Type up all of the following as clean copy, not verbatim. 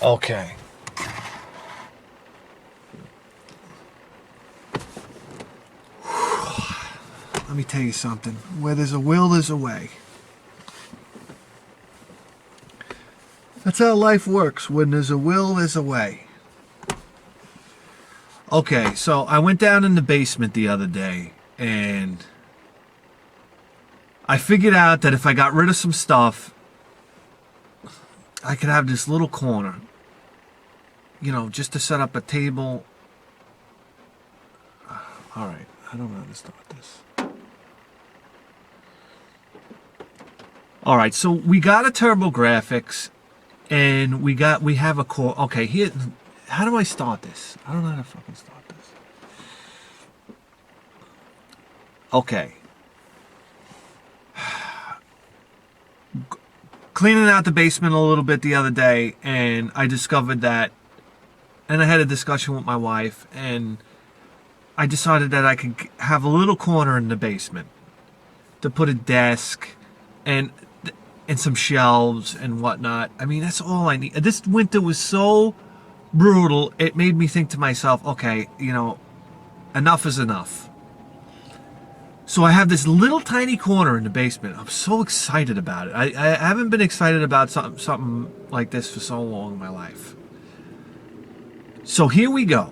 Okay. Let me tell you something. Where there's a will, there's a way. That's how life works. When there's a will, there's a way. Okay, so I went down in the basement the other day, and I figured out that if I got rid of some stuff, I could have this little corner, you know, just to set up a table. All right, I don't know how to start this. All right, so we got a TurboGrafx, and we have a core. Okay, here, how do I start this? I don't know how to fucking start this. Okay. Cleaning out the basement a little bit the other day, and I discovered that, and I had a discussion with my wife, and I decided that I could have a little corner in the basement to put a desk and some shelves and whatnot. I mean, that's all I need. This winter was so brutal, it made me think to myself, okay, you know, enough is enough. So I have this little tiny corner in the basement. I'm so excited about it. I haven't been excited about something like this for so long in my life. So here we go.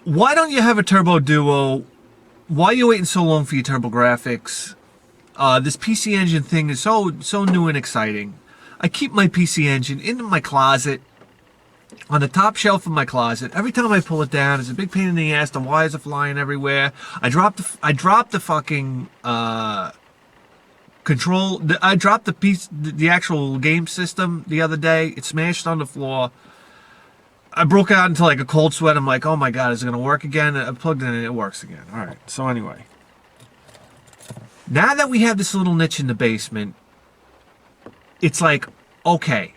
Why don't you have a Turbo Duo? Why are you waiting so long for your TurboGrafx? This PC Engine thing is so new and exciting. I keep my PC Engine in my closet, on the top shelf of my closet. Every time I pull it down, it's a big pain in the ass. The wires are flying everywhere. I dropped the fucking control. I dropped the actual game system the other day. It smashed on the floor. I broke out into like a cold sweat. I'm like, oh my god, is it gonna work again? I plugged it in and it works again. All right. So anyway, now that we have this little niche in the basement, it's like, okay,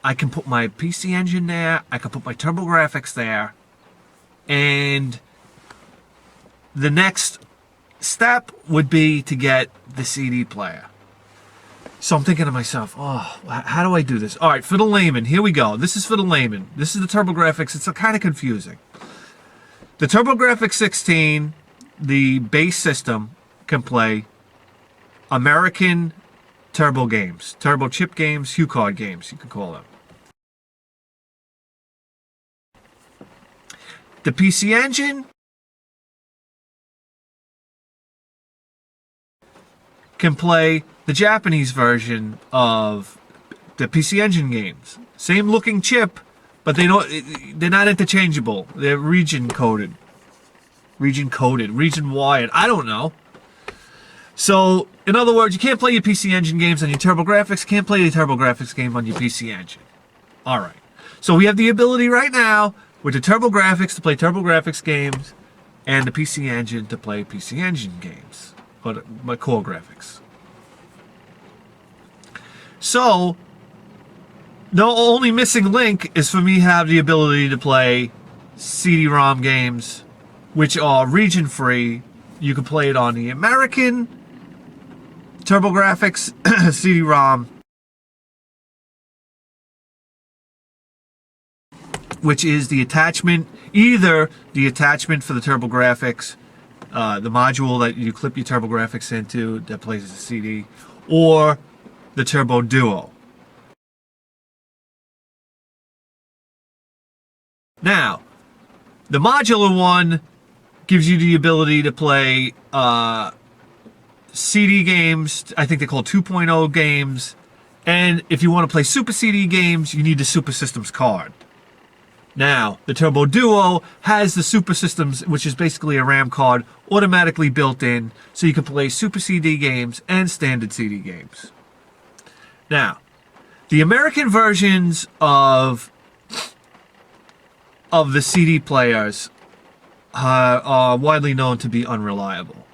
I can put my PC Engine there, I can put my TurboGrafx there, and the next step would be to get the CD player. So I'm thinking to myself, oh, how do I do this? All right, for the layman, here we go. This is for the layman. This is the TurboGrafx. It's kind of confusing. The TurboGrafx 16, the base system, can play American Turbo games, Turbo chip games, HuCard games, you can call them. The PC Engine can play the Japanese version of the PC Engine games. Same looking chip, but they're not interchangeable. They're region wired. I don't know. So, in other words, you can't play your PC Engine games on your TurboGrafx, can't play your TurboGrafx game on your PC Engine. Alright. So we have the ability right now with the TurboGrafx to play TurboGrafx games and the PC Engine to play PC Engine games. But my core graphics. So, the only missing link is for me to have the ability to play CD-ROM games, which are region-free. You can play it on the American TurboGrafx CD-ROM, which is the attachment, either the attachment for the TurboGrafx, the module that you clip your TurboGrafx into that plays as a CD, or the Turbo Duo. Now, the modular one gives you the ability to play CD games. I think they call 2.0 games. And if you want to play Super CD games, you need the Super Systems card. Now, the Turbo Duo has the Super Systems, which is basically a RAM card, automatically built in, so you can play Super CD games and standard CD games. Now, the American versions of the CD players are widely known to be unreliable.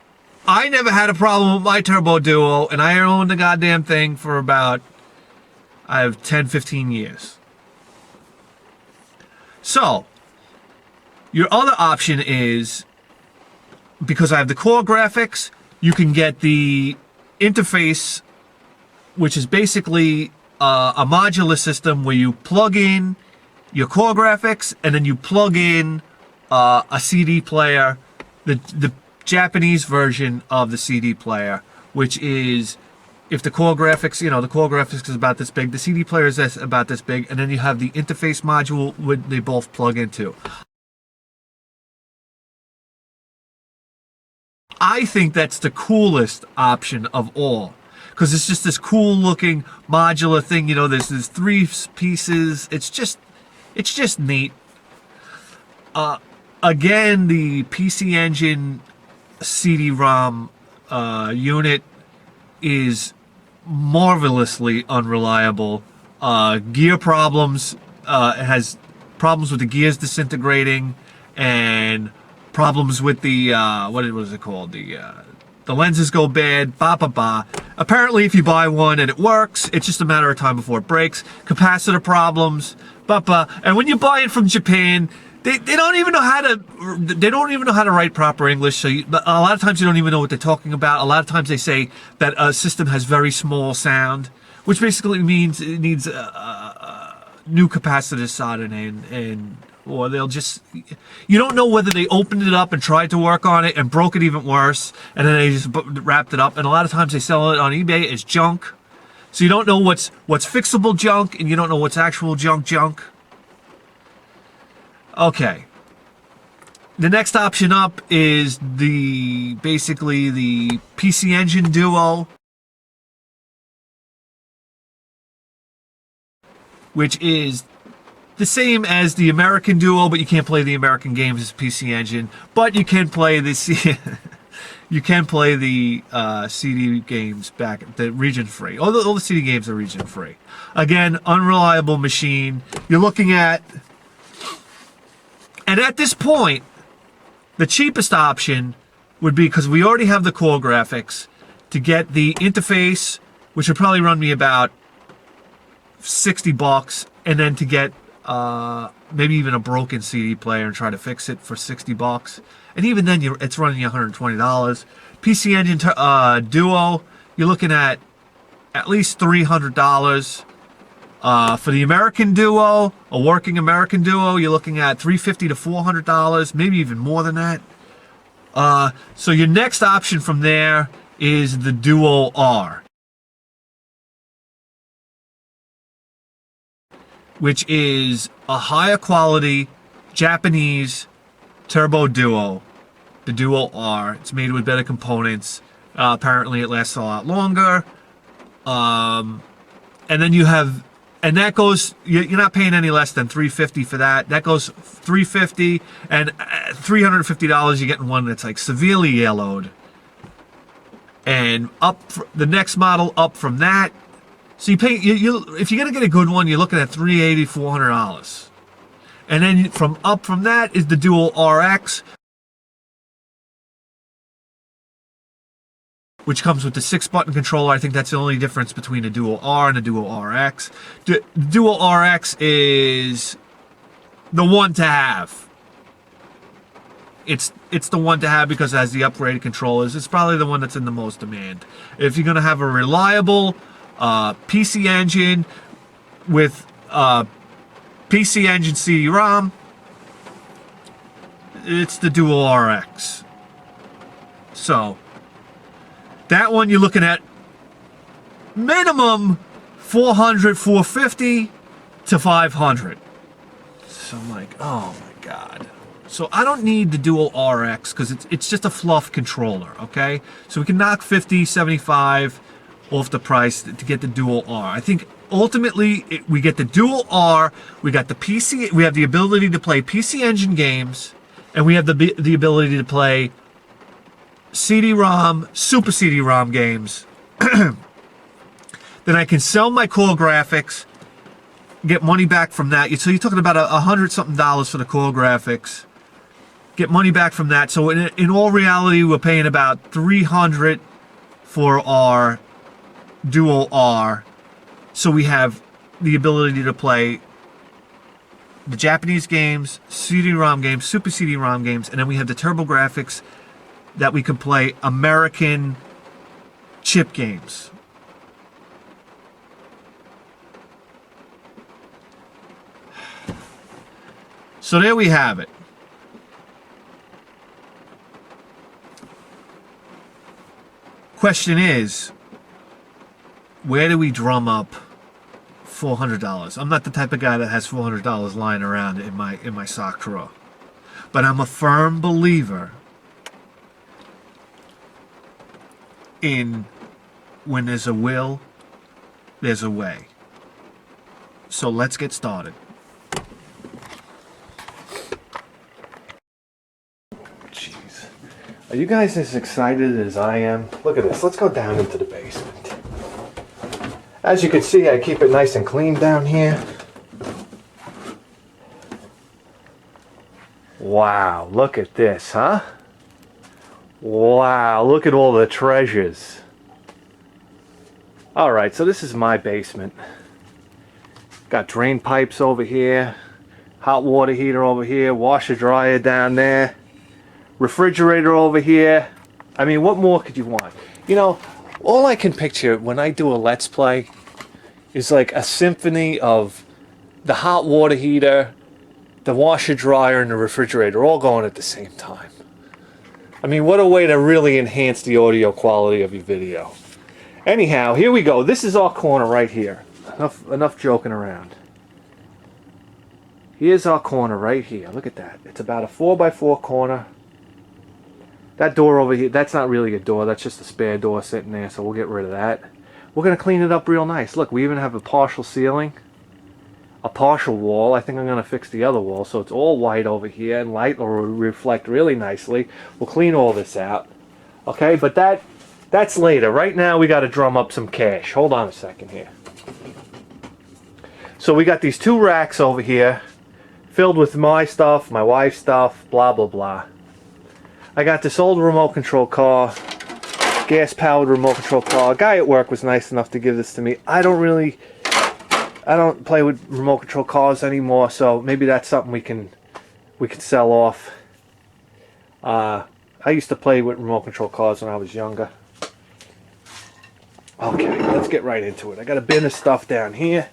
I never had a problem with my Turbo Duo, and I owned the goddamn thing for about 10-15 years. So, your other option is, because I have the core graphics, you can get the interface, which is basically a modular system where you plug in your core graphics and then you plug in a CD player, the Japanese version of the CD player, which is, if the core graphics, the core graphics is about this big, the CD player is about this big, and then you have the interface module where they both plug into. I think that's the coolest option of all, because it's just this cool looking modular thing. There's 3 pieces. It's just neat. Again, the PC Engine CD-ROM unit is marvelously unreliable. Gear problems. It has problems with the gears disintegrating, and problems with the what is it called? The lenses go bad. Apparently, if you buy one and it works, it's just a matter of time before it breaks. Capacitor problems. And when you buy it from Japan, they don't even know how to write proper English. So a lot of times you don't even know what they're talking about. A lot of times they say that a system has very small sound, which basically means it needs new capacitors soldered in, or they'll just, you don't know whether they opened it up and tried to work on it and broke it even worse, and then they just wrapped it up. And a lot of times they sell it on eBay as junk, so you don't know what's fixable junk and you don't know what's actual junk. Okay. The next option up is basically the PC Engine Duo, which is the same as the American Duo, but you can't play the American games as PC Engine. But you can play the CD games back at the region free. All the CD games are region free. Again, unreliable machine. You're looking at, and at this point, the cheapest option would be, because we already have the core graphics, to get the interface, which would probably run me about $60, and then to get maybe even a broken CD player and try to fix it for $60. And even then, it's running you $120. PC Engine Duo, you're looking at least $300. For the American Duo, a working American Duo, you're looking at $350 to $400, maybe even more than that. So your next option from there is the Duo R, which is a higher quality Japanese turbo duo, the Duo R. It's made with better components. Apparently it lasts a lot longer. And then you have, and that goes, you're not paying any less than $350 for that. That goes $350, and $350 you're getting one that's like severely yellowed. And the next model up from that, so you pay, if you're gonna get a good one, you're looking at $380, $400. And then from that is the Duo RX, which comes with the 6-button controller. I think that's the only difference between a Duo R and a Duo RX. The Duo RX is the one to have. It's the one to have because it has the upgraded controllers. It's probably the one that's in the most demand. If you're gonna have a reliable PC Engine with PC Engine CD-ROM, it's the Duo RX. So that one you're looking at minimum $400, $450 to $500. So I'm like, oh my god. So I don't need the Duo RX because it's just a fluff controller, okay? So we can knock $50, $75 off the price to get the Duo R. I think ultimately we get the Duo R, we got the PC, we have the ability to play PC Engine games, and we have the ability to play CD-ROM, Super CD-ROM games. Then I can sell my core graphics, get money back from that. So you're talking about $100-something for the core graphics. Get money back from that. So in all reality, we're paying about $300 for our Duo R. So we have the ability to play the Japanese games, CD-ROM games, Super CD-ROM games, and then we have the TurboGrafx that we can play American chip games. So there we have it. Question is, where do we drum up $400? I'm not the type of guy that has $400 lying around in my sock drawer. But I'm a firm believer in when there's a will, there's a way. So let's get started. Jeez. Are you guys as excited as I am? Look at this. Let's go down into the basement. As you can see, I keep it nice and clean down here. Wow, look at this, huh? Wow, look at all the treasures. Alright, so this is my basement. Got drain pipes over here, hot water heater over here, washer dryer down there, refrigerator over here. I mean, what more could you want? You know, all I can picture when I do a Let's Play is like a symphony of the hot water heater, the washer dryer, and the refrigerator all going at the same time. I mean, what a way to really enhance the audio quality of your video. Anyhow, here we go. This is our corner right here. Enough joking around. Here's our corner right here. Look at that. It's about a 4x4 corner. That door over here, that's not really a door. That's just a spare door sitting there, so we'll get rid of that. We're going to clean it up real nice. Look, we even have a partial ceiling. A partial wall. I think I'm going to fix the other wall so it's all white over here, and light will reflect really nicely. We'll clean all this out. Okay, but that's later. Right now we got to drum up some cash. Hold on a second here. So we got these two racks over here filled with my stuff, my wife's stuff, blah blah blah. I got this old remote control car, gas powered remote control car. A guy at work was nice enough to give this to me. I don't play with remote control cars anymore, so maybe that's something we can sell off. I used to play with remote control cars when I was younger. Okay, let's get right into it. I got a bin of stuff down here.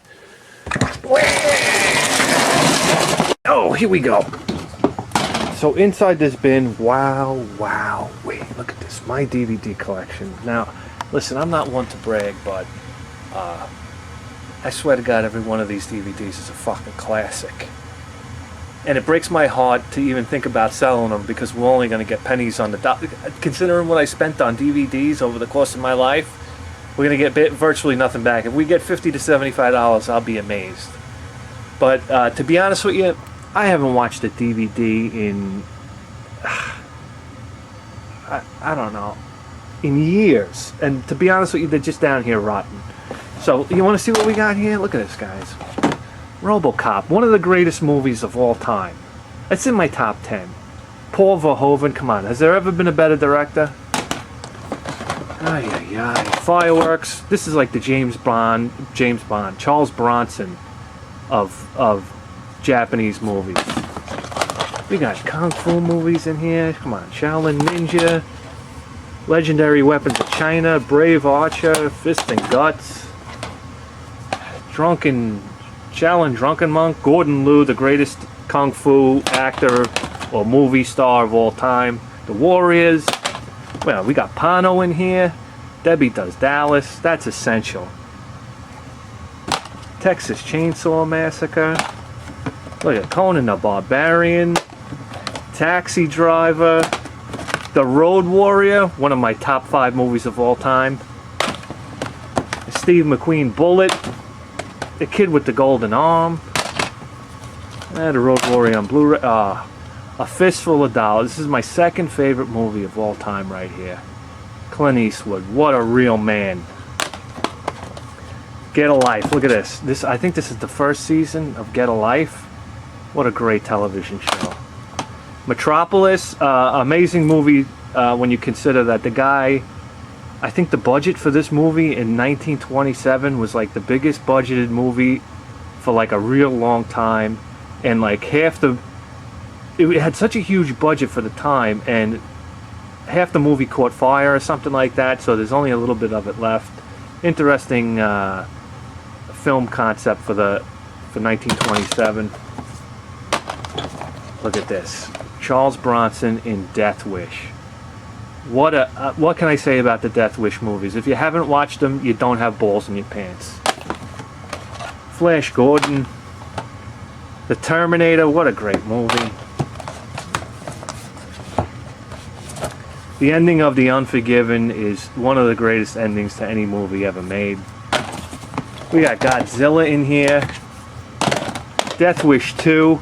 Oh, here we go. So inside this bin, wow, wait, look at this, my DVD collection. Now, listen, I'm not one to brag, but I swear to God, every one of these DVDs is a fucking classic. And it breaks my heart to even think about selling them because we're only going to get pennies on the dollar. Considering what I spent on DVDs over the course of my life, we're going to get virtually nothing back. If we get $50 to $75, I'll be amazed. But to be honest with you, I haven't watched a DVD in, I don't know, in years. And to be honest with you, they're just down here rotten. So, you want to see what we got here? Look at this, guys. RoboCop, one of the greatest movies of all time. It's in my top 10. Paul Verhoeven, come on, has there ever been a better director? Fireworks. This is like the James Bond, Charles Bronson of Japanese movies. We got Kung Fu movies in here. Come on, Shaolin Ninja, Legendary Weapons of China, Brave Archer, Fist and Guts, Shaolin Drunken Monk, Gordon Liu, the greatest Kung Fu actor or movie star of all time, The Warriors. Well, we got Pano in here. Debbie Does Dallas. That's essential. Texas Chainsaw Massacre. Look at Conan the Barbarian. Taxi Driver. The Road Warrior. One of my top 5 movies of all time. Steve McQueen Bullet. The Kid with the Golden Arm. The Road Warrior on Blu-ray. A Fistful of Dollars. This is my second favorite movie of all time right here. Clint Eastwood. What a real man. Get a Life. Look at this. I think this is the first season of Get a Life. What a great television show. Metropolis. Amazing movie when you consider that the guy... I think the budget for this movie in 1927 was like the biggest budgeted movie for like a real long time. And like half the... It had such a huge budget for the time, and half the movie caught fire or something like that, so there's only a little bit of it left. Interesting film concept for 1927. Look at this. Charles Bronson in Death Wish. What can I say about the Death Wish movies? If you haven't watched them, you don't have balls in your pants. Flash Gordon. The Terminator. What a great movie. The ending of The Unforgiven is one of the greatest endings to any movie ever made. We got Godzilla in here. Death Wish 2.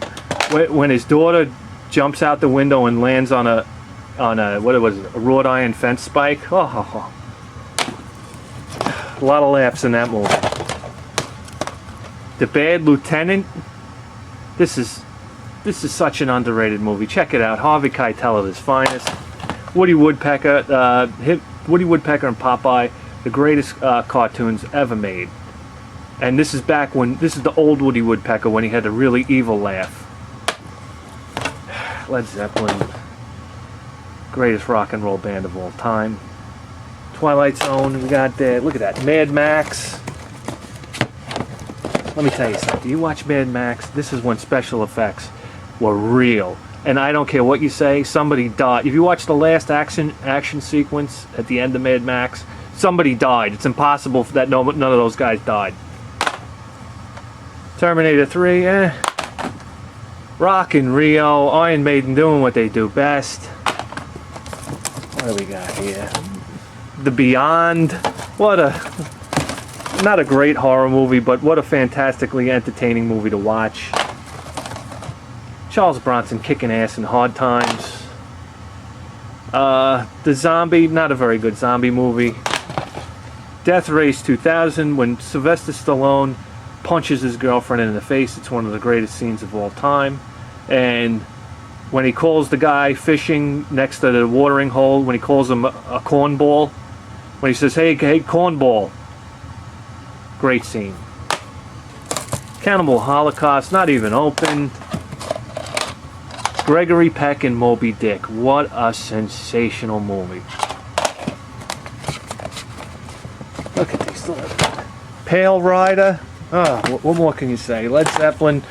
When his daughter jumps out the window and lands on a what was it, a wrought iron fence spike. Oh. A lot of laughs in that movie. The Bad Lieutenant. This is such an underrated movie. Check it out. Harvey Keitel at his finest. Woody Woodpecker. Woody Woodpecker and Popeye, the greatest cartoons ever made. And this is the old Woody Woodpecker when he had the really evil laugh. Led Zeppelin, greatest rock and roll band of all time. Twilight Zone, we got look at that, Mad Max. Let me tell you something, you watch Mad Max, this is when special effects were real. And I don't care what you say, somebody died. If you watch the last action sequence at the end of Mad Max, somebody died. It's impossible that none of those guys died. Terminator 3, Rock in Rio, Iron Maiden doing what they do best. What do we got here? The Beyond. Not a great horror movie, but what a fantastically entertaining movie to watch. Charles Bronson kicking ass in Hard Times. The Zombie, not a very good zombie movie. Death Race 2000, when Sylvester Stallone punches his girlfriend in the face. It's one of the greatest scenes of all time. And when he calls the guy fishing next to the watering hole, when he calls him a cornball, when he says, hey cornball. Great scene. Cannibal Holocaust, not even open. Gregory Peck and Moby Dick. What a sensational movie. Look at these. Pale Rider. What more can you say? Led Zeppelin.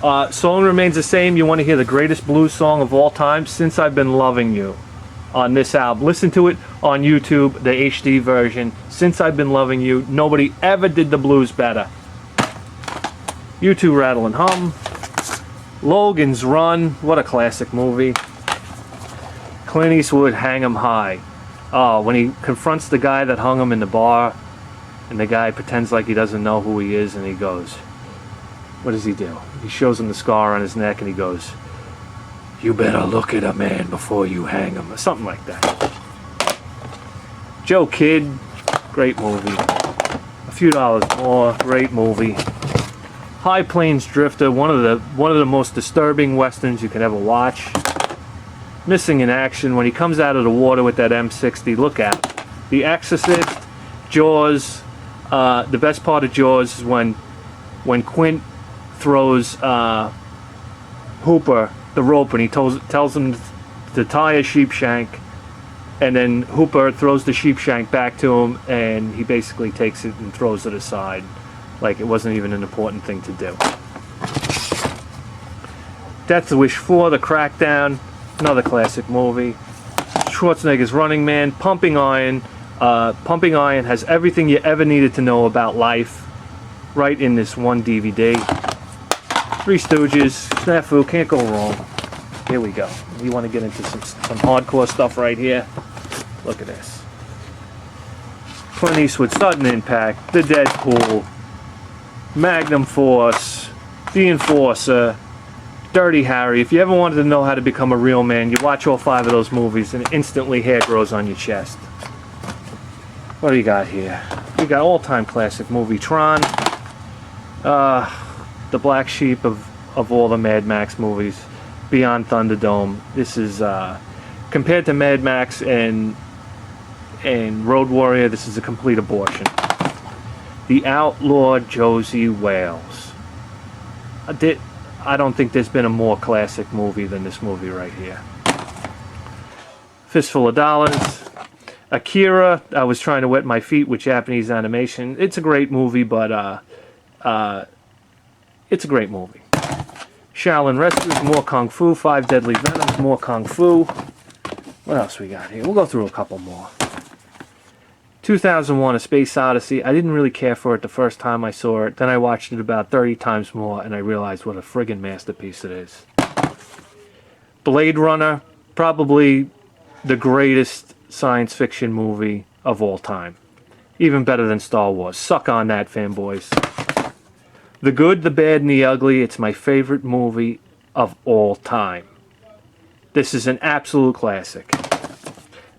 Song remains the same. You want to hear the greatest blues song of all time? Since I've Been Loving You on this album. Listen to it on YouTube, the HD version. Since I've Been Loving You. Nobody ever did the blues better. U2 Rattle and Hum. Logan's Run. What a classic movie. Clint Eastwood, Hang 'em High. When he confronts the guy that hung him in the bar, and the guy pretends like he doesn't know who he is, and he goes, what does he do? He shows him the scar on his neck, and he goes, you better look at a man before you hang him, or something like that. Joe Kidd, great movie. A Few Dollars More, great movie. High Plains Drifter, one of the most disturbing westerns you could ever watch. Missing in Action, when he comes out of the water with that M60, look at it. The Exorcist, Jaws. The best part of Jaws is when Quint throws Hooper the rope, and he tells him to tie a sheep shank, and then Hooper throws the sheep shank back to him, and he basically takes it and throws it aside like it wasn't even an important thing to do. Death Wish 4, The Crackdown, another classic movie. Schwarzenegger's Running Man. Pumping Iron. Pumping Iron has everything you ever needed to know about life right in this one DVD. Three Stooges, Snafu, can't go wrong. Here we go. You want to get into some hardcore stuff right here? Look at this. Clint Eastwood, Sudden Impact, The Deadpool, Magnum Force, The Enforcer, Dirty Harry. If you ever wanted to know how to become a real man, you watch all 5 of those movies and instantly hair grows on your chest. What do you got here? We got all-time classic movie Tron. The black sheep of all the Mad Max movies. Beyond Thunderdome. This is compared to Mad Max and Road Warrior, this is a complete abortion. The Outlaw Josie Wales. I don't think there's been a more classic movie than this movie right here. Fistful of Dollars. Akira, I was trying to wet my feet with Japanese animation. It's a great movie, but it's a great movie. Shaolin Rescues, more Kung Fu. Five Deadly Venoms, more Kung Fu. What else we got here? We'll go through a couple more. 2001: A Space Odyssey. I didn't really care for it the first time I saw it. Then I watched it about 30 times more, and I realized what a friggin' masterpiece it is. Blade Runner, probably the greatest science fiction movie of all time. Even better than Star Wars. Suck on that, fanboys. The Good, the Bad, and the Ugly. It's my favorite movie of all time. This is an absolute classic.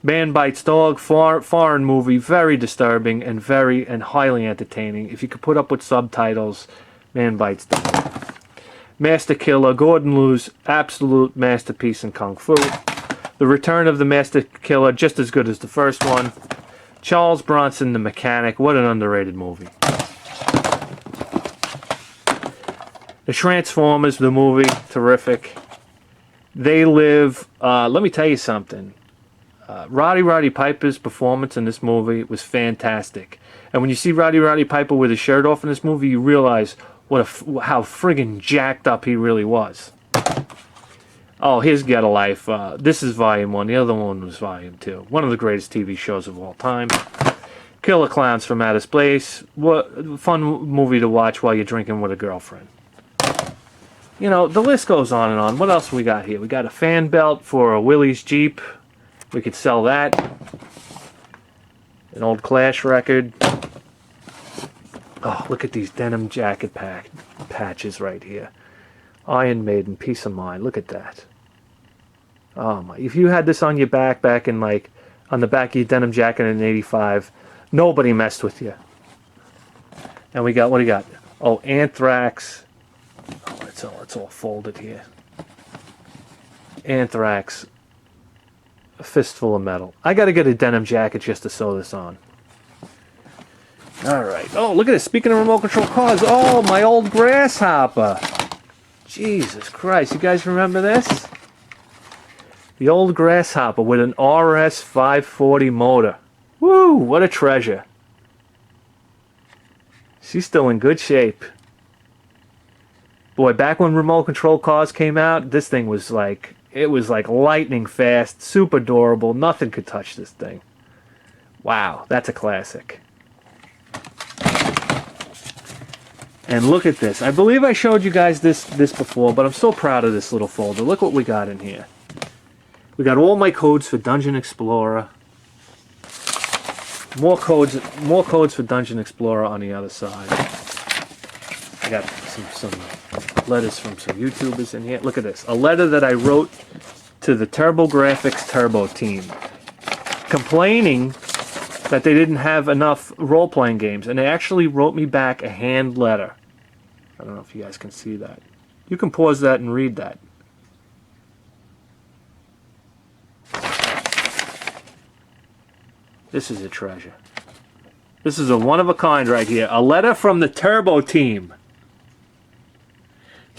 Man Bites Dog, foreign movie, very disturbing and highly entertaining. If you could put up with subtitles, Man Bites Dog. Master Killer, Gordon Liu's absolute masterpiece in Kung Fu. The Return of the Master Killer, just as good as the first one. Charles Bronson, The Mechanic, what an underrated movie. The Transformers, the movie, terrific. They Live, let me tell you something. Roddy Piper's performance in this movie was fantastic. And when you see Roddy Piper with his shirt off in this movie, you realize how friggin' jacked up he really was. Oh, here's Get a Life. This is Volume 1. The other one was Volume 2. One of the greatest TV shows of all time. Killer Clowns from Outer Space. What fun movie to watch while you're drinking with a girlfriend. You know, the list goes on and on. What else we got here? We got a fan belt for a Willys Jeep. We could sell that. An old Clash record. Oh, look at these denim jacket patches right here. Iron Maiden, Peace of Mind. Look at that. Oh my! If you had this on your back in like on the back of your denim jacket in '85, nobody messed with you. And we got what do you got? Oh, Anthrax. Oh, it's all folded here. Anthrax. A Fistful of Metal. I gotta get a denim jacket just to sew this on. Alright. Oh, look at this. Speaking of remote control cars. Oh, my old Grasshopper. Jesus Christ. You guys remember this? The old Grasshopper with an RS 540 motor. Woo! What a treasure. She's still in good shape. Boy, back when remote control cars came out, this thing was like... It was like lightning fast, super durable. Nothing could touch this thing. Wow, that's a classic. And look at this. I believe I showed you guys this before, but I'm so proud of this little folder. Look what we got in here. We got all my codes for Dungeon Explorer. More codes for Dungeon Explorer on the other side. I got some letters from some YouTubers in here. Look at this. A letter that I wrote to the TurboGrafx Turbo team complaining that they didn't have enough role-playing games, and they actually wrote me back a hand letter. I don't know if you guys can see that. You can pause that and read that. This is a treasure. This is a one-of-a-kind right here. A letter from the Turbo team.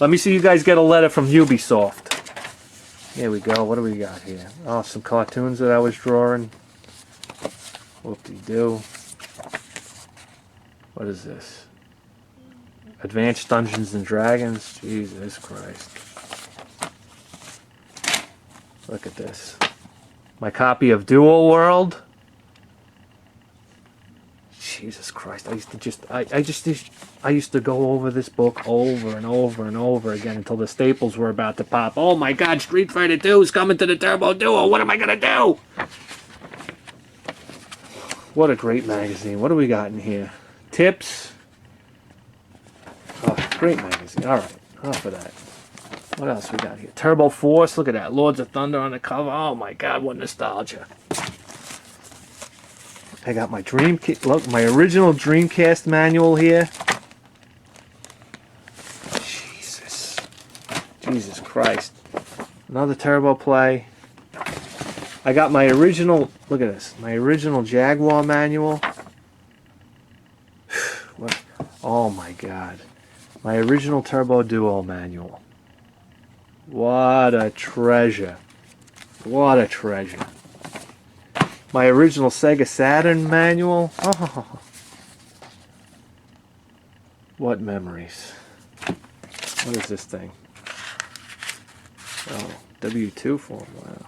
Let me see you guys get a letter from Ubisoft. Here we go. What do we got here? Oh, some cartoons that I was drawing. Whoop-de-doo. What is this? Advanced Dungeons and Dragons? Jesus Christ. Look at this. My copy of Dual World. Jesus Christ! I used to go over this book over and over and over again until the staples were about to pop. Oh my God! Street Fighter 2 is coming to the Turbo Duo. What am I gonna do? What a great magazine! What do we got in here? Tips. Oh, great magazine. All right, enough of that. What else we got here? Turbo Force. Look at that. Lords of Thunder on the cover. Oh my God! What nostalgia! I got my look, my original Dreamcast manual here. Jesus Christ. Another Turbo Play. I got my original, look at this, my original Jaguar manual. What? Oh my God. My original Turbo Duo manual. What a treasure. What a treasure. My original Sega Saturn manual. Oh, what memories. What is this thing? Oh, W2 form. Wow.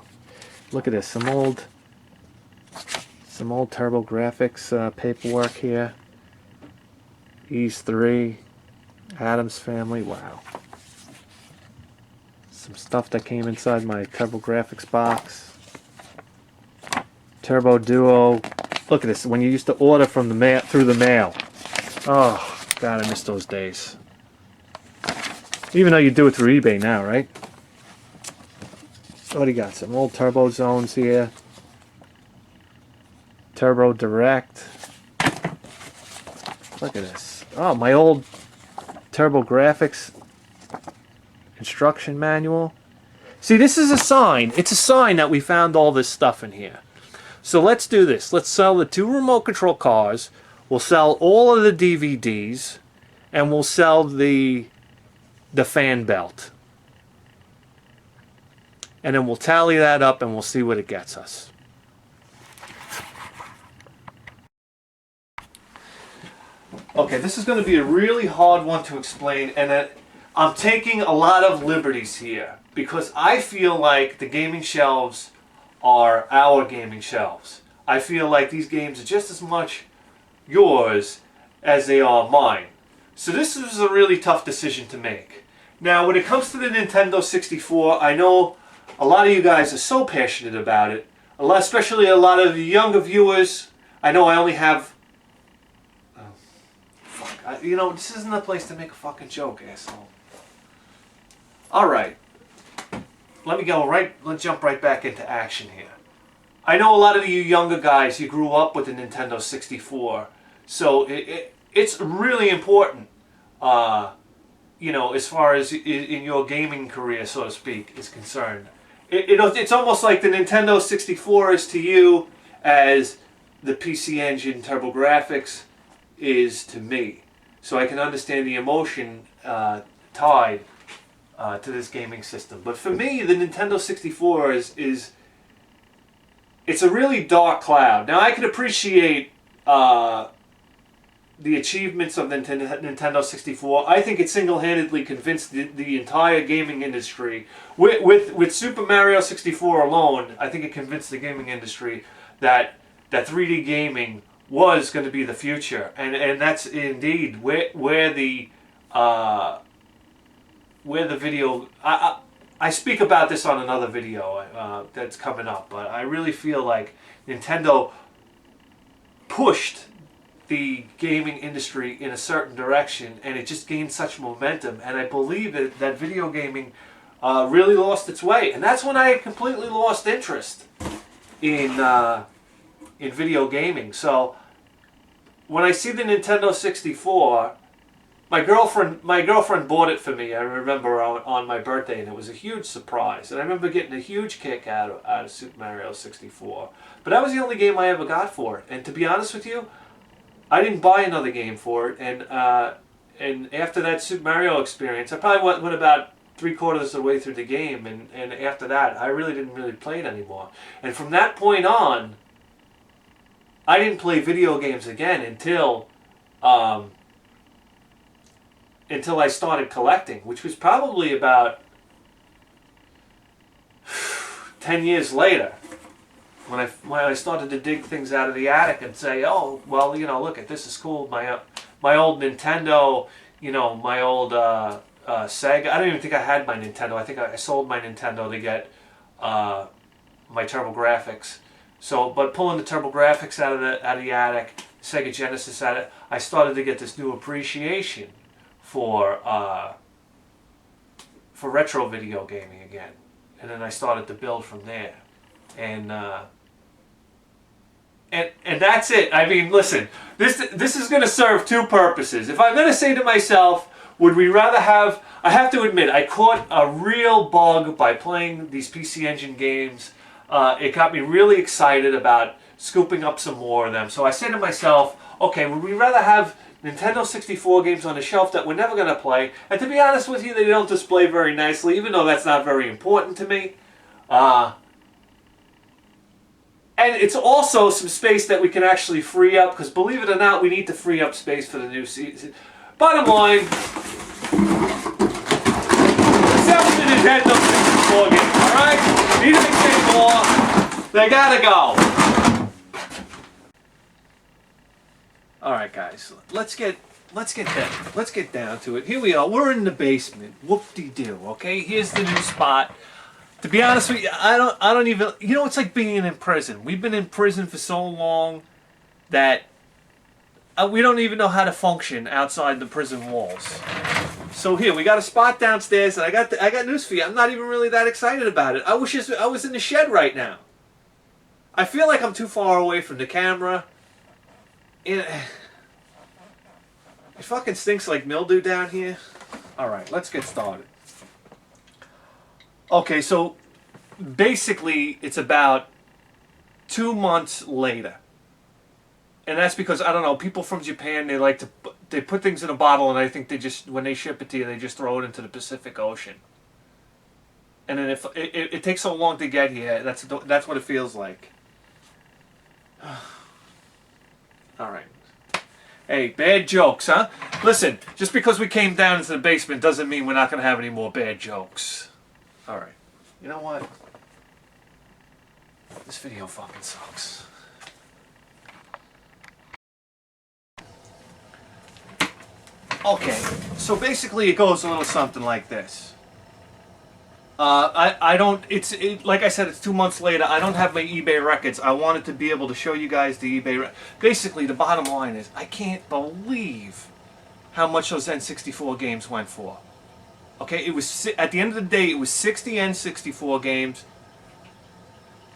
Look at this. Some old TurboGrafx paperwork here. Ease 3. Adams Family. Wow. Some stuff that came inside my TurboGrafx box. Turbo Duo. Look at this. When you used to order from the mail through the mail. Oh, God, I miss those days. Even though you do it through eBay now, right? What do you got? Some old Turbo Zones here. Turbo Direct. Look at this. Oh, my old TurboGrafx instruction manual. See, this is a sign. It's a sign that we found all this stuff in here. So let's do this. Let's sell the 2 remote control cars. We'll sell all of the DVDs. And we'll sell the fan belt. And then we'll tally that up and we'll see what it gets us. Okay, this is going to be a really hard one to explain, and I'm taking a lot of liberties here because I feel like the gaming shelves are our gaming shelves. I feel like these games are just as much yours as they are mine. So this was a really tough decision to make. Now, when it comes to the Nintendo 64, I know a lot of you guys are so passionate about it, especially a lot of the younger viewers. I know I only have... you know, this isn't the place to make a fucking joke, asshole. Alright. Let's jump right back into action here. I know a lot of you younger guys, you grew up with the Nintendo 64. So it's really important, you know, as far as in your gaming career, so to speak, is concerned. It's almost like the Nintendo 64 is to you as the PC Engine TurboGrafx is to me. So I can understand the emotion tied to this gaming system. But for me, the Nintendo 64 is it's a really dark cloud. Now I can appreciate the achievements of the Nintendo 64. I think it single-handedly convinced the entire gaming industry. With Super Mario 64 alone, I think it convinced the gaming industry that 3D gaming was going to be the future, and that's indeed where the video. I speak about this on another video that's coming up, but I really feel like Nintendo pushed the gaming industry in a certain direction, and it just gained such momentum. And I believe that video gaming really lost its way, and that's when I completely lost interest in video gaming. So when I see the Nintendo 64, my girlfriend bought it for me. I remember on my birthday, and it was a huge surprise. And I remember getting a huge kick out of Super Mario 64. But that was the only game I ever got for it. And to be honest with you, I didn't buy another game for it. And after that Super Mario experience, I probably went about 3/4 of the way through the game, and after that, I really didn't play it anymore. And from that point on, I didn't play video games again until I started collecting, which was probably about 10 years later, when I started to dig things out of the attic and say, oh, well, you know, look, this is cool. My old Nintendo, you know, my old Sega. I don't even think I had my Nintendo. I think I sold my Nintendo to get my TurboGrafx. So, but pulling the TurboGrafx out of the attic, Sega Genesis out of it, I started to get this new appreciation for retro video gaming again, and then I started to build from there, and that's it. I mean, listen, this is going to serve two purposes. If I'm going to say to myself, would we rather have? I have to admit, I caught a real bug by playing these PC Engine games. It got me really excited about scooping up some more of them. So I said to myself, okay, would we rather have Nintendo 64 games on the shelf that we're never going to play? And to be honest with you, they don't display very nicely, even though that's not very important to me. And it's also some space that we can actually free up, because believe it or not, we need to free up space for the new season. Bottom line, sell the Nintendo 64. N64 games, alright? These things ain't more. They gotta go. Alright guys, let's get down to it. Here we are, we're in the basement. Whoop-de-doo, okay? Here's the new spot. To be honest with you, I don't even, you know, it's like being in prison. We've been in prison for so long that we don't even know how to function outside the prison walls. So here, we got a spot downstairs, and I got news for you. I'm not even really that excited about it. I wish I was in the shed right now. I feel like I'm too far away from the camera. It fucking stinks like mildew down here. Alright, let's get started. Okay, so basically it's about 2 months later. And that's because, I don't know, people from Japan, they put things in a bottle, and I think they just, when they ship it to you, they just throw it into the Pacific Ocean. And then if it takes so long to get here, that's what it feels like. Alright. Hey, bad jokes, huh? Listen, just because we came down into the basement doesn't mean we're not going to have any more bad jokes. Alright. You know what? This video fucking sucks. Okay, so basically it goes a little something like this. Like I said, it's 2 months later. I don't have my eBay records. I wanted to be able to show you guys the eBay Basically, the bottom line is, I can't believe how much those N64 games went for. Okay, it was, at the end of the day, it was 60 N64 games.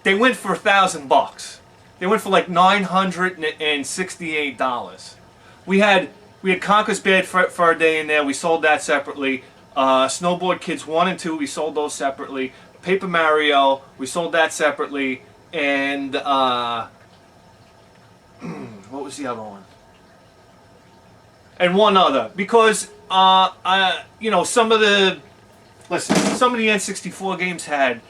They went for $1,000. They went for like $968. We had Conker's Bad Fur Day in there. We sold that separately. Snowboard Kids 1 and 2, we sold those separately. Paper Mario, we sold that separately. And what was the other one? And one other, because you know, some of the N64 games had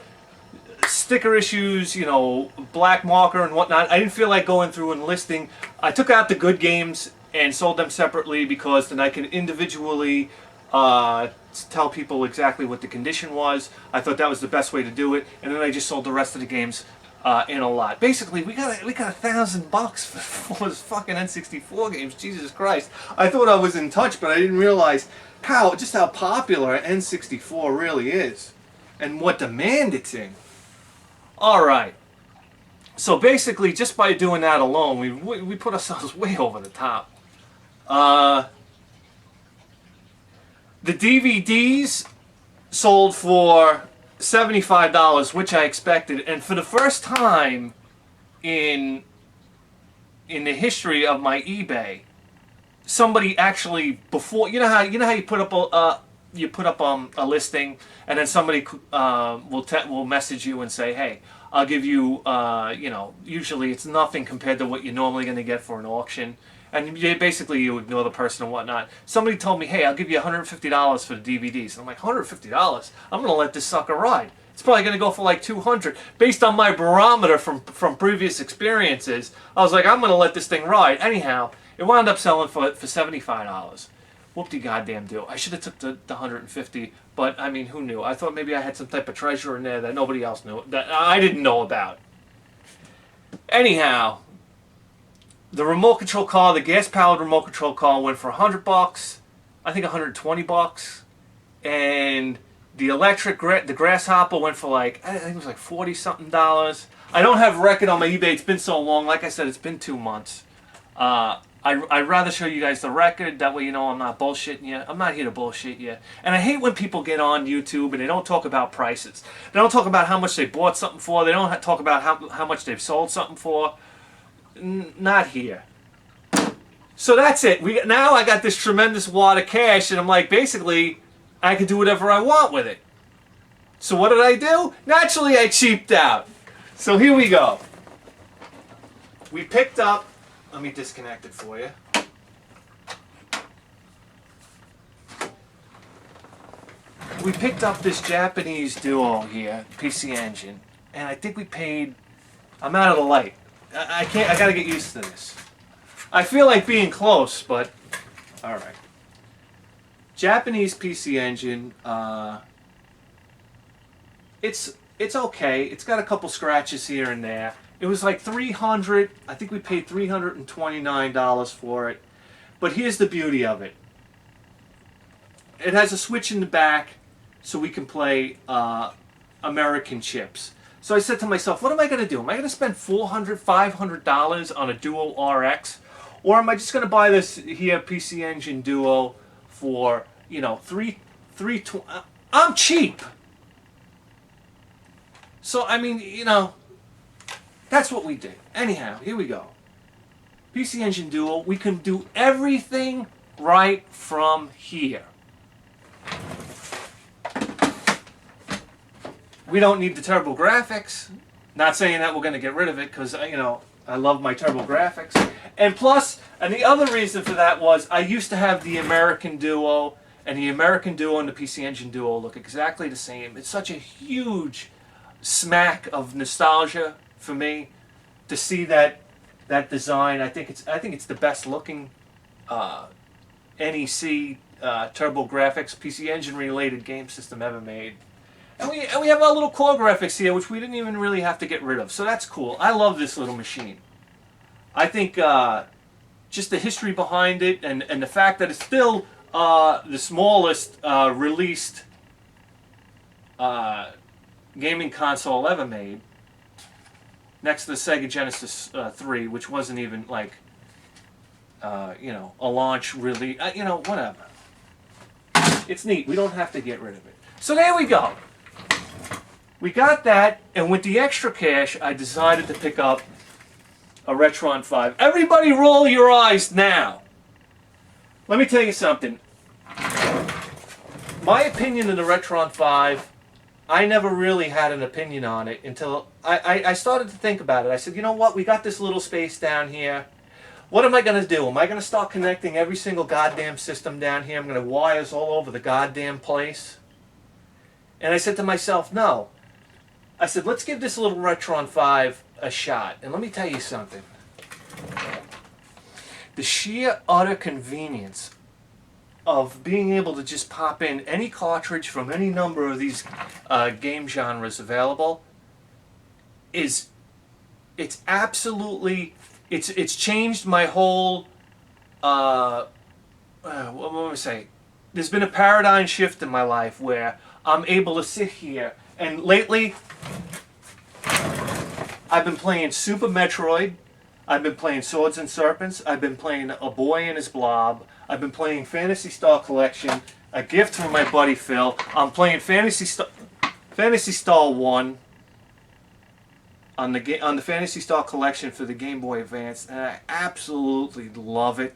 sticker issues, you know, black marker and whatnot. I didn't feel like going through and listing. I took out the good games and sold them separately, because then I can individually tell people exactly what the condition was. I thought that was the best way to do it, and then I just sold the rest of the games in a lot. Basically, we got $1,000 for those fucking N64 games. Jesus Christ! I thought I was in touch, but I didn't realize just how popular N64 really is, and what demand it's in. All right. So basically, just by doing that alone, we put ourselves way over the top. The DVDs sold for $75, which I expected, and for the first time in the history of my eBay, somebody actually, before, you know how you put up a listing, and then somebody will message you and say, hey, I'll give you, you know, usually it's nothing compared to what you're normally going to get for an auction. And basically you ignore the person and whatnot. Somebody told me, hey, I'll give you $150 for the DVDs. And I'm like, $150? I'm going to let this sucker ride. It's probably going to go for like $200. Based on my barometer from previous experiences, I was like, I'm going to let this thing ride. Anyhow, it wound up selling for $75. Whoop-de-goddamn-do. I should have took the $150, but I mean, who knew? I thought maybe I had some type of treasure in there that nobody else knew, that I didn't know about. Anyhow, the remote control car, the gas-powered remote control car, went for $100. I think $120. And the electric, the Grasshopper, went for like, I think it was like $40-something. I don't have a record on my eBay. It's been so long. Like I said, it's been 2 months. I'd rather show you guys the record. That way you know I'm not bullshitting you. I'm not here to bullshit you. And I hate when people get on YouTube and they don't talk about prices. They don't talk about how much they bought something for. They don't talk about how much they've sold something for. Not here. So that's it. Now I got this tremendous wad of cash, and I'm like, basically, I can do whatever I want with it. So what did I do? Naturally, I cheaped out. So here we go. We picked up, let me disconnect it for you. We picked up this Japanese duo here, PC Engine, and I think we paid, I'm out of the light. I gotta get used to this. I feel like being close, but alright. Japanese PC Engine, it's okay. It's got a couple scratches here and there. It was like 300. I think we paid $329 for it. But here's the beauty of it. It has a switch in the back, so we can play American chips. So I said to myself, what am I going to do? Am I going to spend $400, $500 on a Duo RX? Or am I just going to buy this here PC Engine Duo for, you know, I'm cheap. So, I mean, you know, that's what we did. Anyhow, here we go. PC Engine Duo, we can do everything right from here. We don't need the Turbo Graphics. Not saying that we're going to get rid of it because, you know, I love my Turbo Graphics. And plus, and the other reason for that was I used to have the American Duo, and the American Duo and the PC Engine Duo look exactly the same. It's such a huge smack of nostalgia for me to see that design. I think it's the best looking NEC Turbo Graphics PC Engine related game system ever made. And we have our little core graphics here, which we didn't even really have to get rid of. So that's cool. I love this little machine. I think just the history behind it and the fact that it's still the smallest released gaming console ever made, next to the Sega Genesis 3, which wasn't even like, you know, a launch really, you know, whatever. It's neat. We don't have to get rid of it. So there we go. We got that, and with the extra cash, I decided to pick up a Retron 5. Everybody roll your eyes now. Let me tell you something. My opinion of the Retron 5, I never really had an opinion on it until I started to think about it. I said, you know what? We got this little space down here. What am I going to do? Am I going to start connecting every single goddamn system down here? I'm going to wires all over the goddamn place? And I said to myself, no. I said, let's give this little Retron 5 a shot. And let me tell you something. The sheer utter convenience of being able to just pop in any cartridge from any number of these game genres available it's absolutely, it's changed my whole, what am I say? There's been a paradigm shift in my life where I'm able to sit here, and lately I've been playing Super Metroid, I've been playing Swords and Serpents, I've been playing A Boy and His Blob, I've been playing Phantasy Star Collection, a gift from my buddy Phil. I'm playing Phantasy Star 1 on the Phantasy Star Collection for the Game Boy Advance, and I absolutely love it.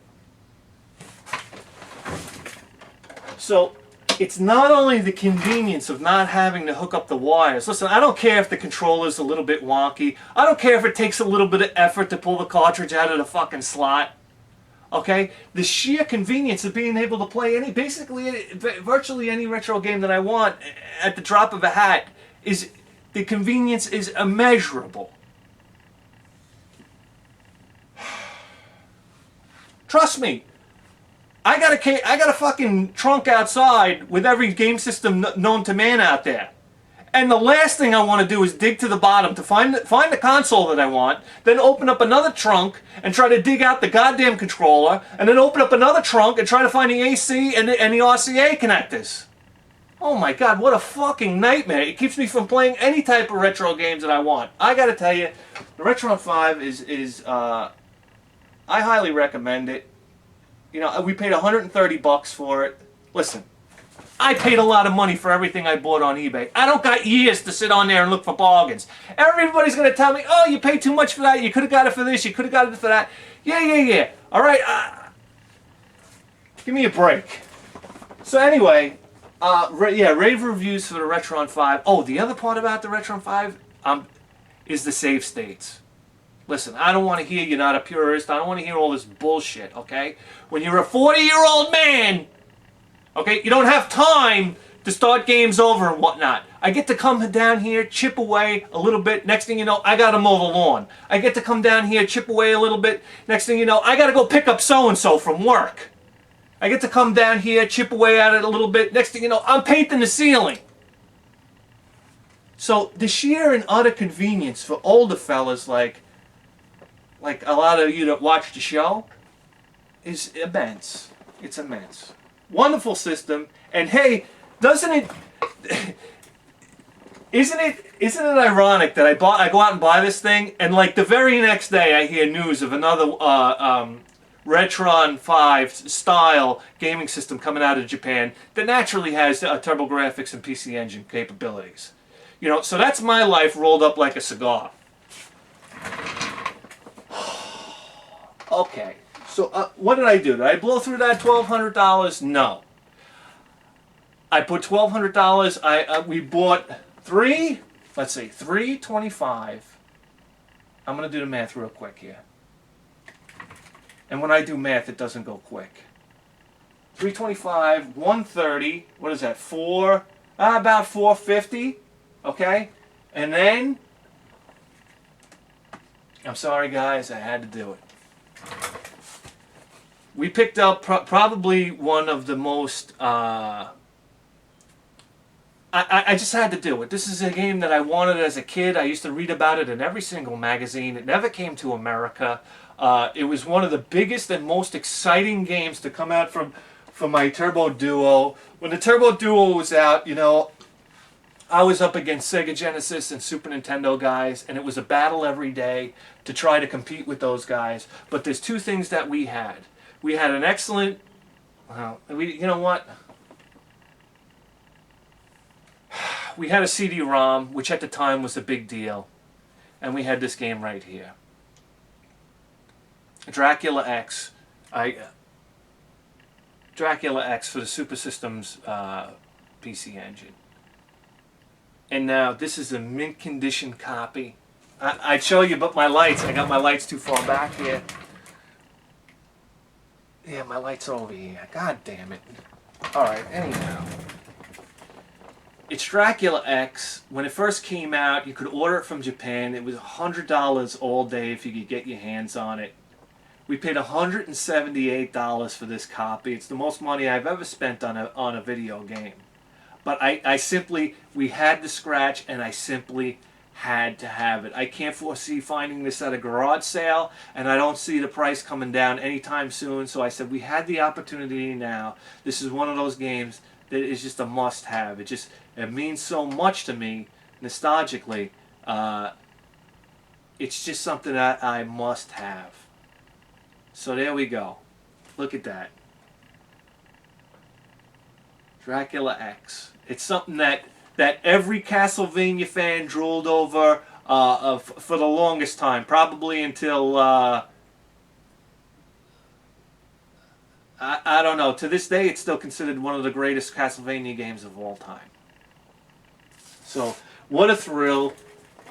So it's not only the convenience of not having to hook up the wires. Listen, I don't care if the controller's a little bit wonky. I don't care if it takes a little bit of effort to pull the cartridge out of the fucking slot. Okay? The sheer convenience of being able to play virtually any retro game that I want at the drop of a hat is, the convenience is immeasurable. Trust me. I got a fucking trunk outside with every game system known to man out there. And the last thing I want to do is dig to the bottom to find the console that I want, then open up another trunk and try to dig out the goddamn controller, and then open up another trunk and try to find the AC and the RCA connectors. Oh my god, what a fucking nightmare. It keeps me from playing any type of retro games that I want. I gotta tell you, the Retron 5 is I highly recommend it. You know, we paid $130 for it. Listen, I paid a lot of money for everything I bought on eBay. I don't got years to sit on there and look for bargains. Everybody's going to tell me, oh, you paid too much for that. You could have got it for this. You could have got it for that. Yeah. All right. Give me a break. So anyway, rave reviews for the Retron 5. Oh, the other part about the Retron 5 is the save states. Listen, I don't want to hear you're not a purist. I don't want to hear all this bullshit, okay? When you're a 40-year-old man, okay, you don't have time to start games over and whatnot. I get to come down here, chip away a little bit. Next thing you know, I got to mow the lawn. I get to come down here, chip away a little bit. Next thing you know, I got to go pick up so-and-so from work. I get to come down here, chip away at it a little bit. Next thing you know, I'm painting the ceiling. So the sheer and utter convenience for older fellas like a lot of you that watch the show is immense. It's immense. Wonderful system. And hey, doesn't it isn't it ironic that I go out and buy this thing and like the very next day I hear news of another Retron 5 style gaming system coming out of Japan that naturally has TurboGrafx and PC Engine capabilities. You know, so that's my life rolled up like a cigar. Okay, so what did I do? Did I blow through that $1,200? No. I put $1,200. We bought three. Let's see, 325. I'm gonna do the math real quick here. And when I do math, it doesn't go quick. 325, 130. What is that? About 450. Okay, and then I'm sorry, guys, I had to do it. We picked up probably one of the most. I just had to do it. This is a game that I wanted as a kid. I used to read about it in every single magazine. It never came to America. It was one of the biggest and most exciting games to come out from my Turbo Duo. When the Turbo Duo was out, you know, I was up against Sega Genesis and Super Nintendo guys, and it was a battle every day to try to compete with those guys. But there's two things that we had. We had an excellent, you know what? We had a CD-ROM, which at the time was a big deal, and we had this game right here, Dracula X. Dracula X for the Super Systems PC Engine. And now this is a mint condition copy. I'd show you, but my lights, I got my lights too far back here. Yeah, my lights are over here. God damn it. Alright, anyhow. It's Dracula X. When it first came out, you could order it from Japan. It was $100 all day if you could get your hands on it. We paid $178 for this copy. It's the most money I've ever spent on a video game. But we had the scratch, and I simply had to have it. I can't foresee finding this at a garage sale, and I don't see the price coming down anytime soon. So I said, we had the opportunity now. This is one of those games that is just a must-have. It means so much to me, nostalgically. It's just something that I must have. So there we go. Look at that. Dracula X. It's something that every Castlevania fan drooled over for the longest time, probably until I don't know. To this day, it's still considered one of the greatest Castlevania games of all time. So, what a thrill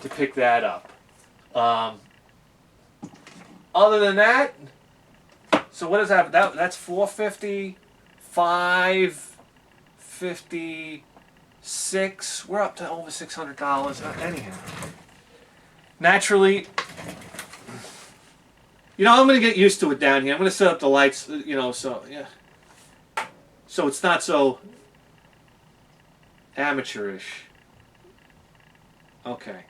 to pick that up. Other than that, so what is that? That's $450, $556. We're up to over $600. Anyhow, naturally, you know, I'm going to get used to it down here. I'm going to set up the lights, you know, so yeah, so it's not so amateurish. Okay.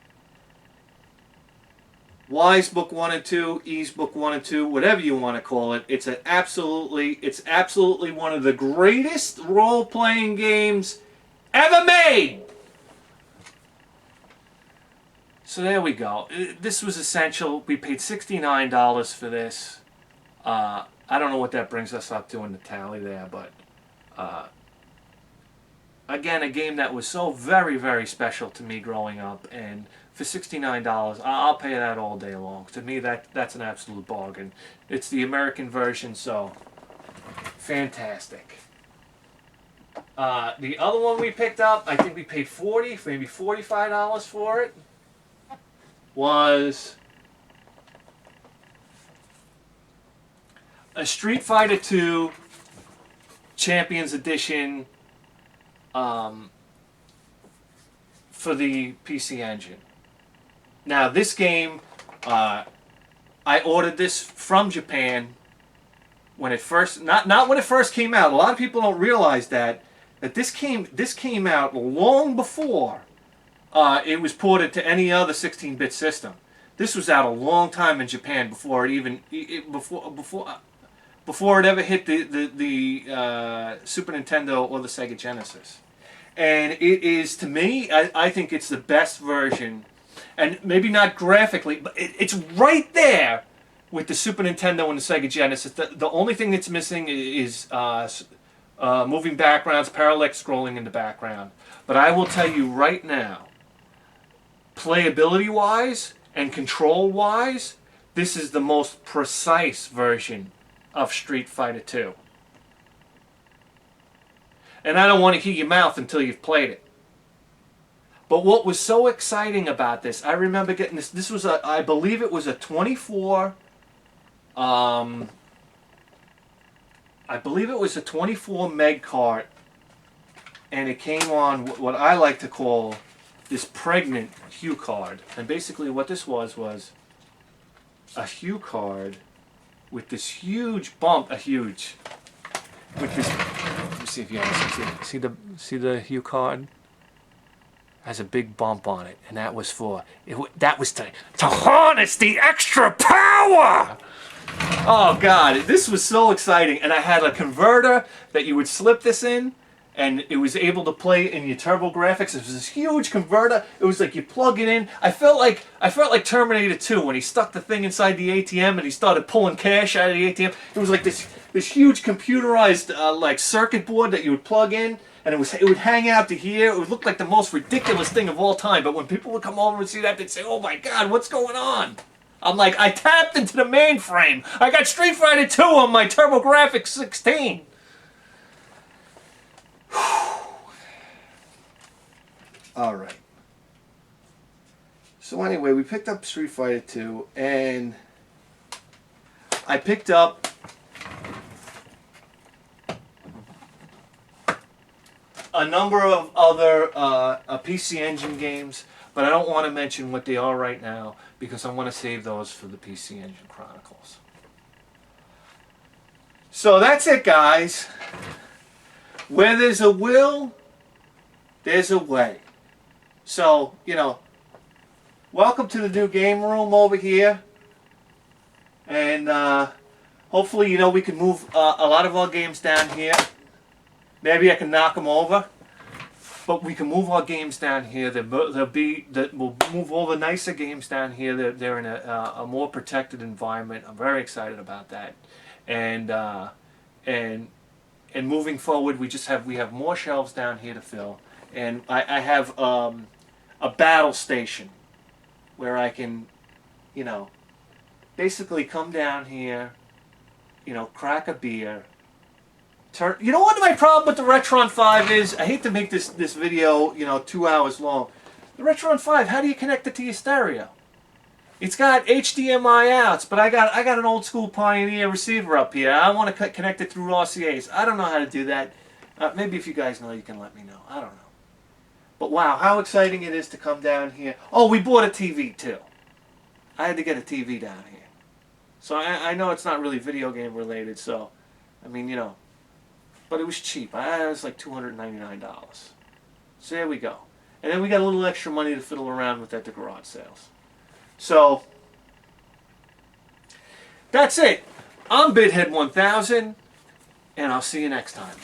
Y's Book 1 and 2, E's Book 1 and 2, whatever you want to call it. It's absolutely one of the greatest role-playing games ever made. So there we go. This was essential. We paid $69 for this. I don't know what that brings us up to in the tally there, but again, a game that was so very, very special to me growing up, and for $69, I'll pay that all day long. To me, that's an absolute bargain. It's the American version, so fantastic. The other one we picked up, I think we paid $40, maybe $45 for it, was a Street Fighter II Champions Edition for the PC Engine. Now, this game, I ordered this from Japan when it first, not when it first came out. A lot of people don't realize that this came out long before it was ported to any other 16-bit system. This was out a long time in Japan before it even before it ever hit the Super Nintendo or the Sega Genesis. And it is, to me, I think it's the best version, and maybe not graphically, but it's right there with the Super Nintendo and the Sega Genesis. The only thing that's missing is moving backgrounds, parallax scrolling in the background. But I will tell you right now, playability-wise and control-wise, this is the most precise version of Street Fighter 2. And I don't want to hear your mouth until you've played it. But what was so exciting about this, I remember getting this. This was I believe it was a 24. I believe it was a 24 meg cart, and it came on what I like to call this pregnant Hue card. And basically, what this was a Hue card with this huge bump, with this. Let me see if you guys see the Hue card. Has a big bump on it, and that was to harness the extra power. Oh God, this was so exciting, and I had a converter that you would slip this in, and it was able to play in your TurboGrafx. It was this huge converter. It was like you plug it in. I felt like Terminator 2 when he stuck the thing inside the ATM and he started pulling cash out of the ATM. It was like this huge computerized like circuit board that you would plug in. And it would hang out to here. It would look like the most ridiculous thing of all time. But when people would come over and see that, they'd say, "Oh my God, what's going on?" I'm like, I tapped into the mainframe. I got Street Fighter 2 on my TurboGrafx 16. All right. So anyway, we picked up Street Fighter 2, and I picked up a number of other PC Engine games, but I don't want to mention what they are right now because I want to save those for the PC Engine Chronicles. So that's it, guys. Where there's a will, there's a way. So, welcome to the new game room over here. And hopefully, we can move a lot of our games down here. Maybe I can knock them over, but we can move our games down here. We'll move all the nicer games down here. They're in a more protected environment. I'm very excited about that, and moving forward, we have more shelves down here to fill, and I have a battle station where I can, basically come down here, crack a beer. You know what my problem with the Retron 5 is? I hate to make this video, 2 hours long. The Retron 5, how do you connect it to your stereo? It's got HDMI outs, but I got an old school Pioneer receiver up here. I want to connect it through RCAs. I don't know how to do that. Maybe if you guys know, you can let me know. I don't know. But wow, how exciting it is to come down here. Oh, we bought a TV too. I had to get a TV down here. So I know it's not really video game related, so, I mean, but it was cheap. It was like $299. So there we go. And then we got a little extra money to fiddle around with at the garage sales. So that's it. I'm BitHead1000, and I'll see you next time.